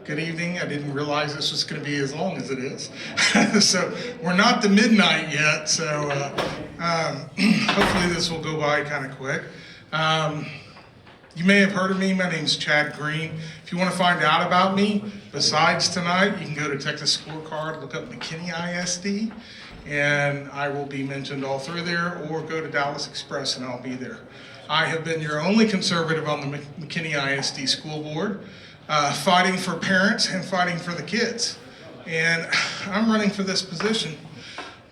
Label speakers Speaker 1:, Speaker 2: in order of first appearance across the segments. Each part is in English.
Speaker 1: Good evening. I didn't realize this was going to be as long as it is. So we're not to midnight yet, so hopefully this will go by kind of quick. You may have heard of me. My name's Chad Green. If you want to find out about me, besides tonight, you can go to Texas Scorecard, look up McKinney ISD, and I will be mentioned all through there, or go to Dallas Express and I'll be there. I have been your only conservative on the McKinney ISD school board, fighting for parents and fighting for the kids. And I'm running for this position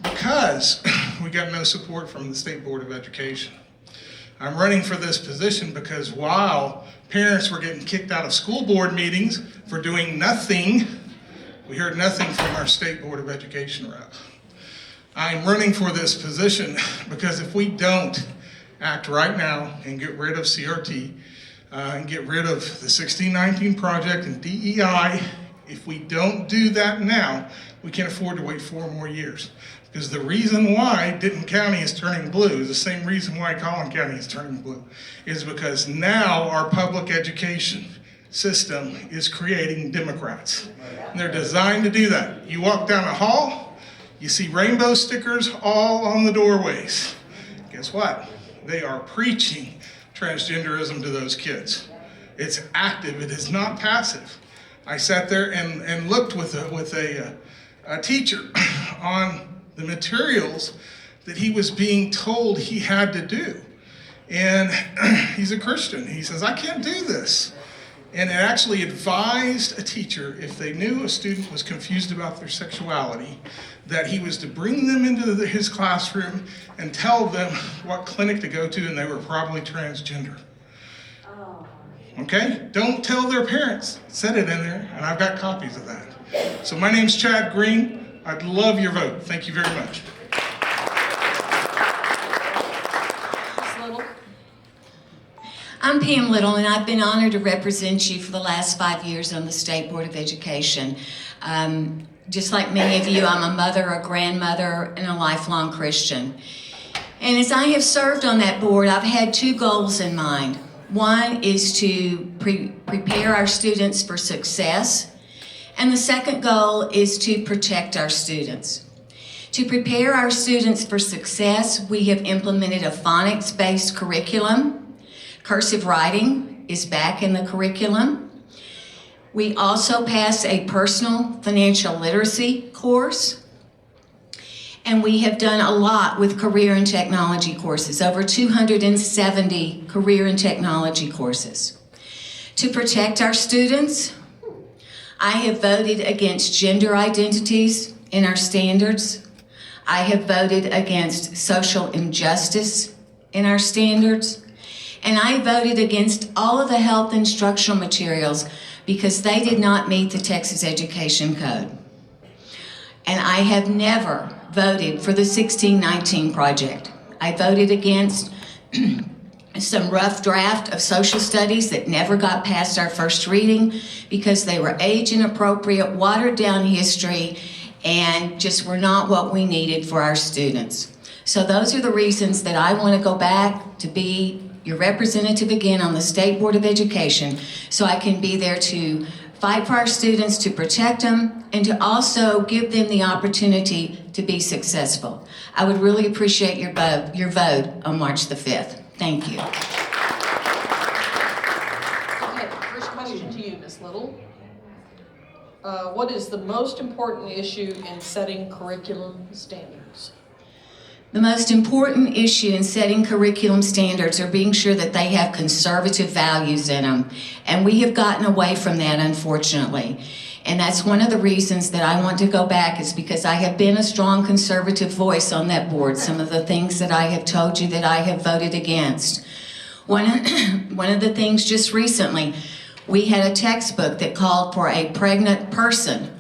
Speaker 1: because we got no support from the State Board of Education. I'm running for this position because while parents were getting kicked out of school board meetings for doing nothing, we heard nothing from our State Board of Education rep. I'm running for this position because if we don't act right now and get rid of CRT and get rid of the 1619 project and DEI, if we don't do that now, we can't afford to wait 4 more years. Because the reason why Denton County is turning blue is the same reason why Collin County is turning blue, is because now our public education system is creating Democrats. And they're designed to do that. You walk down a hall, you see rainbow stickers all on the doorways. Guess what? They are preaching transgenderism to those kids. It's active, it is not passive. I sat there and looked with a teacher on the materials that he was being told he had to do. And he's a Christian. He says, I can't do this. And it actually advised a teacher, if they knew a student was confused about their sexuality, that he was to bring them into his classroom and tell them what clinic to go to, and they were probably transgender. Okay? Don't tell their parents. It said it in there, and I've got copies of that. So my name's Chad Green. I'd love your vote. Thank you very much.
Speaker 2: I'm Pam Little, and I've been honored to represent you for the last 5 years on the State Board of Education. Just like many of you, I'm a mother, a grandmother, and a lifelong Christian. And as I have served on that board, I've had 2 goals in mind. One is to prepare our students for success, and the second goal is to protect our students. To prepare our students for success, we have implemented a phonics-based curriculum. Cursive writing is back in the curriculum. We also passed a personal financial literacy course. And we have done a lot with career and technology courses, over 270 career and technology courses. To protect our students, I have voted against gender identities in our standards. I have voted against social injustice in our standards. And I voted against all of the health instructional materials because they did not meet the Texas Education Code. And I have never voted for the 1619 project. I voted against some rough draft of social studies that never got past our first reading because they were age inappropriate, watered down history, and just were not what we needed for our students. So those are the reasons that I want to go back to be your representative again on the State Board of Education, so I can be there to fight for our students, to protect them, and to also give them the opportunity to be successful. I would really appreciate your vote on March the 5th. Thank you.
Speaker 3: Okay, first question to you, Ms. Little. What is the most important issue in setting curriculum standards?
Speaker 2: The most important issue in setting curriculum standards are being sure that they have conservative values in them. And we have gotten away from that, unfortunately. And that's one of the reasons that I want to go back, is because I have been a strong conservative voice on that board. Some of the things that I have told you that I have voted against. One of the things just recently, we had a textbook that called for a pregnant person.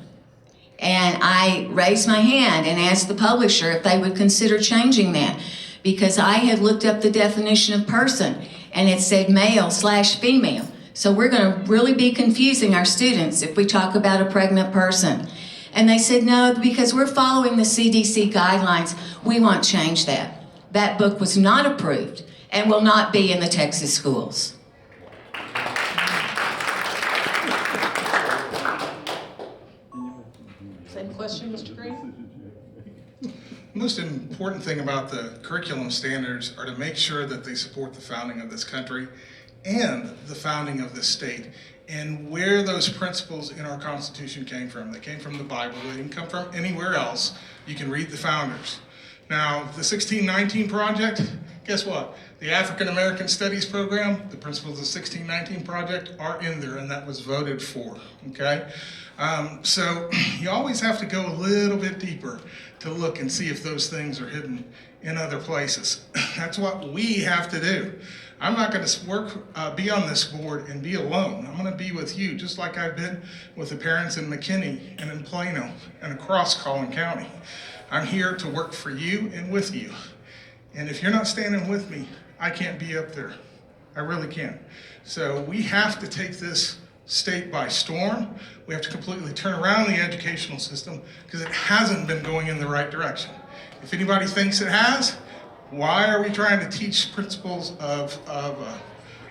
Speaker 2: And I raised my hand and asked the publisher if they would consider changing that, because I had looked up the definition of person and it said male/female. So we're going to really be confusing our students if we talk about a pregnant person. And they said, no, because we're following the CDC guidelines, we won't change that. That book was not approved and will not be in the Texas schools.
Speaker 3: Same question, Mr. Green?
Speaker 1: The most important thing about the curriculum standards are to make sure that they support the founding of this country and the founding of this state, and where those principles in our Constitution came from. They came from the Bible. They didn't come from anywhere else. You can read the founders. Now, the 1619 Project, guess what? The African American Studies Program, the principles of the 1619 Project are in there, and that was voted for, okay? So you always have to go a little bit deeper to look and see if those things are hidden in other places. That's what we have to do. I'm not going to be on this board and be alone. I'm going to be with you, just like I've been with the parents in McKinney and in Plano and across Collin County. I'm here to work for you and with you. And if you're not standing with me, I can't be up there. I really can't. So we have to take this state by storm. We have to completely turn around the educational system because it hasn't been going in the right direction. If anybody thinks it has, why are we trying to teach principles of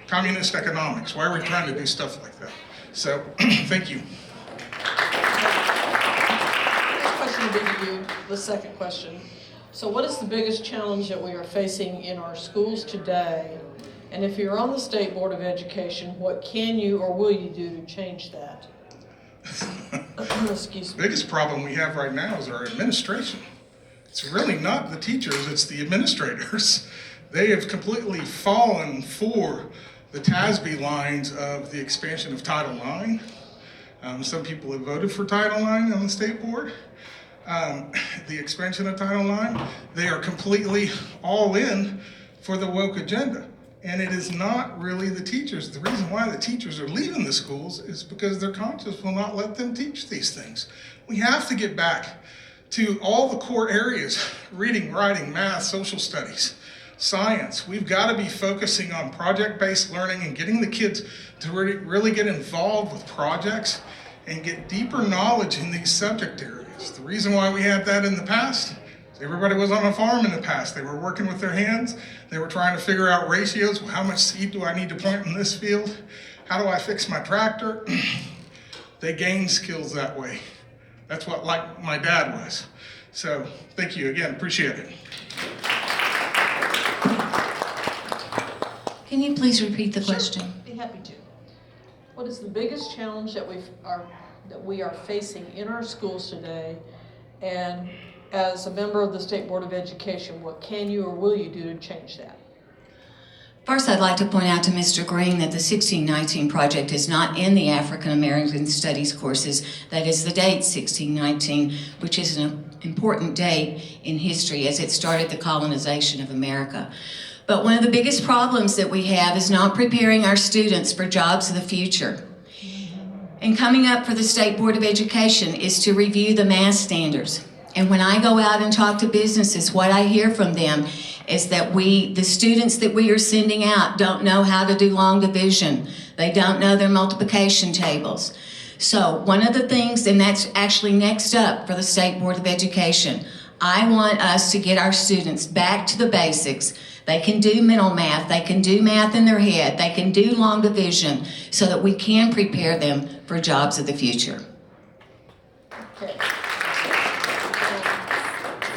Speaker 1: communist economics? Why are we trying to do stuff like that? So, thank you.
Speaker 3: This question will be to you, the second question. So what is the biggest challenge that we are facing in our schools today? And if you're on the State Board of Education, what can you or will you do to change that? Excuse
Speaker 1: The
Speaker 3: me.
Speaker 1: biggest problem we have right now is our administration. It's really not the teachers, it's the administrators. They have completely fallen for the TASB lines of the expansion of Title IX. Some people have voted for Title IX on the state board. The expansion of Title IX, they are completely all in for the woke agenda. And it is not really the teachers. The reason why the teachers are leaving the schools is because their conscience will not let them teach these things. We have to get back to all the core areas: reading, writing, math, social studies, science. We've got to be focusing on project-based learning and getting the kids to really get involved with projects and get deeper knowledge in these subject areas. The reason why we had that in the past, everybody was on a farm in the past. They were working with their hands. They were trying to figure out ratios. How much seed do I need to plant in this field? How do I fix my tractor? They gained skills that way. That's what, like my dad was. So thank you again, appreciate it.
Speaker 2: Can you please repeat the question?
Speaker 3: Sure, be happy to. What is the biggest challenge that we are facing in our schools today? And as a member of the State Board of Education, what can you or will you do to change that?
Speaker 2: First, I'd like to point out to Mr. Green that the 1619 Project is not in the African American Studies courses. That is the date 1619, which is an important date in history as it started the colonization of America. But one of the biggest problems that we have is not preparing our students for jobs of the future. And coming up for the State Board of Education is to review the math standards. And when I go out and talk to businesses, what I hear from them is that the students that we are sending out don't know how to do long division. They don't know their multiplication tables. So one of the things, and that's actually next up for the State Board of Education, I want us to get our students back to the basics. They can do mental math, they can do math in their head, they can do long division so that we can prepare them for jobs of the future.
Speaker 3: Okay.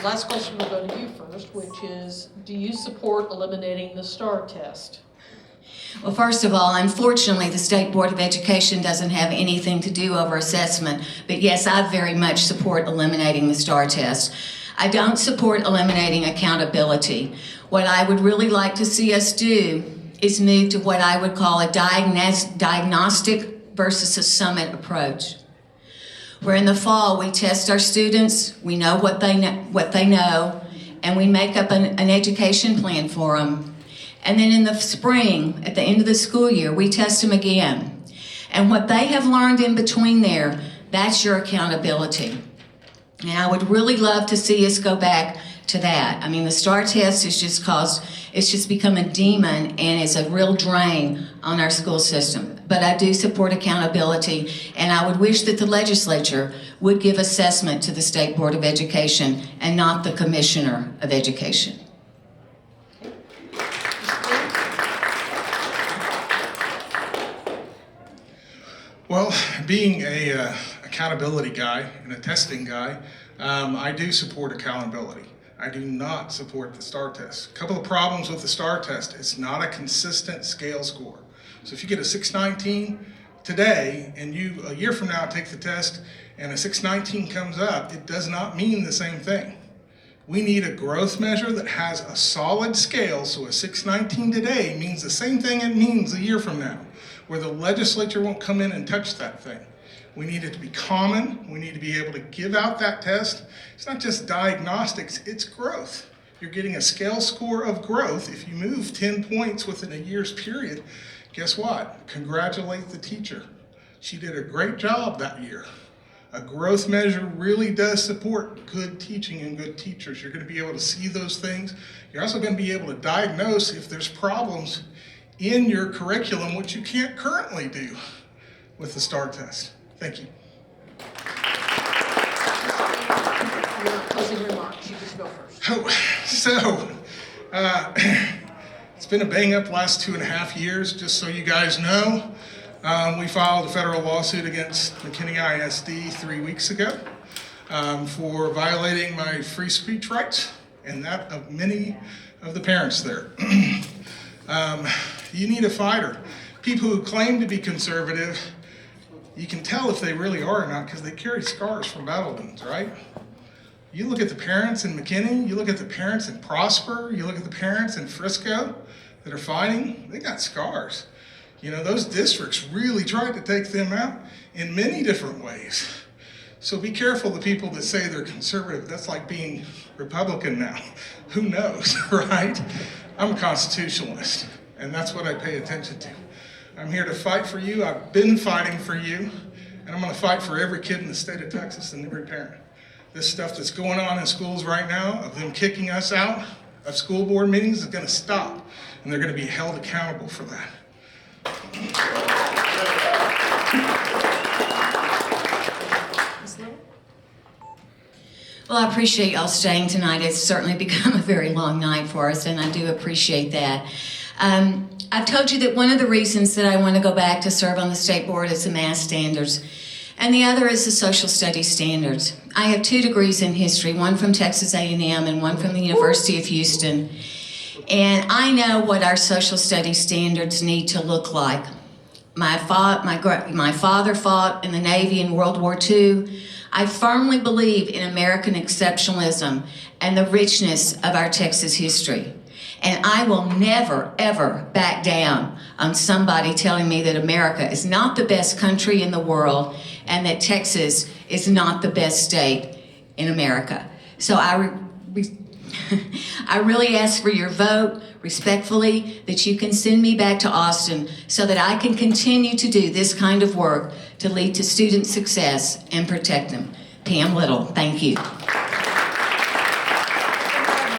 Speaker 3: Last question will go to you first, which is, do you support eliminating the STAR test?
Speaker 2: Well, first of all, unfortunately, the State Board of Education doesn't have anything to do over assessment, but yes, I very much support eliminating the STAR test. I don't support eliminating accountability. What I would really like to see us do is move to what I would call a diagnostic versus a summit approach, where in the fall we test our students, we know what they know, and we make up an education plan for them. And then in the spring, at the end of the school year, we test them again. And what they have learned in between there, that's your accountability. And I would really love to see us go back to that. I mean, the STAR test is it's just become a demon and is a real drain on our school system. But I do support accountability, and I would wish that the legislature would give assessment to the State Board of Education and not the Commissioner of Education.
Speaker 1: Well, being a accountability guy and a testing guy, I do support accountability. I do not support the STAR test. A couple of problems with the STAR test. It's not a consistent scale score. So if you get a 619 today and you a year from now take the test and a 619 comes up, it does not mean the same thing. We need a growth measure that has a solid scale, so a 619 today means the same thing it means a year from now, where the legislature won't come in and touch that thing. We need it to be common. We need to be able to give out that test. It's not just diagnostics, it's growth. You're getting a scale score of growth. If you move 10 points within a year's period, guess what? Congratulate the teacher. She did a great job that year. A growth measure really does support good teaching and good teachers. You're going to be able to see those things. You're also going to be able to diagnose if there's problems in your curriculum, which you can't currently do with the STAR test. Thank you.
Speaker 3: Your closing remarks, you just go first.
Speaker 1: Oh, so it's been a bang up last 2.5 years, just so you guys know. We filed a federal lawsuit against McKinney ISD 3 weeks ago for violating my free speech rights and that of many of the parents there. You need a fighter. People who claim to be conservative, you can tell if they really are or not because they carry scars from battle wounds, right? You look at the parents in McKinney, you look at the parents in Prosper, you look at the parents in Frisco that are fighting, they got scars. You know, those districts really tried to take them out in many different ways. So be careful the people that say they're conservative. That's like being Republican now. Who knows, right? I'm a constitutionalist, and that's what I pay attention to. I'm here to fight for you. I've been fighting for you, and I'm going to fight for every kid in the state of Texas and every parent. This stuff that's going on in schools right now, of them kicking us out of school board meetings, is going to stop, and they're going to be held accountable for that.
Speaker 2: Well, I appreciate y'all staying tonight. It's certainly become a very long night for us, and I do appreciate that. I've told you that one of the reasons that I want to go back to serve on the state board is the math standards, and the other is the social studies standards. I have 2 degrees in history, one from Texas A&M and one from the University of Houston. And I know what our social studies standards need to look like. My father fought in the Navy in World War II. I firmly believe in American exceptionalism and the richness of our Texas history. And I will never, ever back down on somebody telling me that America is not the best country in the world and that Texas is not the best state in America. So I really ask for your vote, respectfully, that you can send me back to Austin so that I can continue to do this kind of work to lead to student success and protect them. Pam Little, thank you.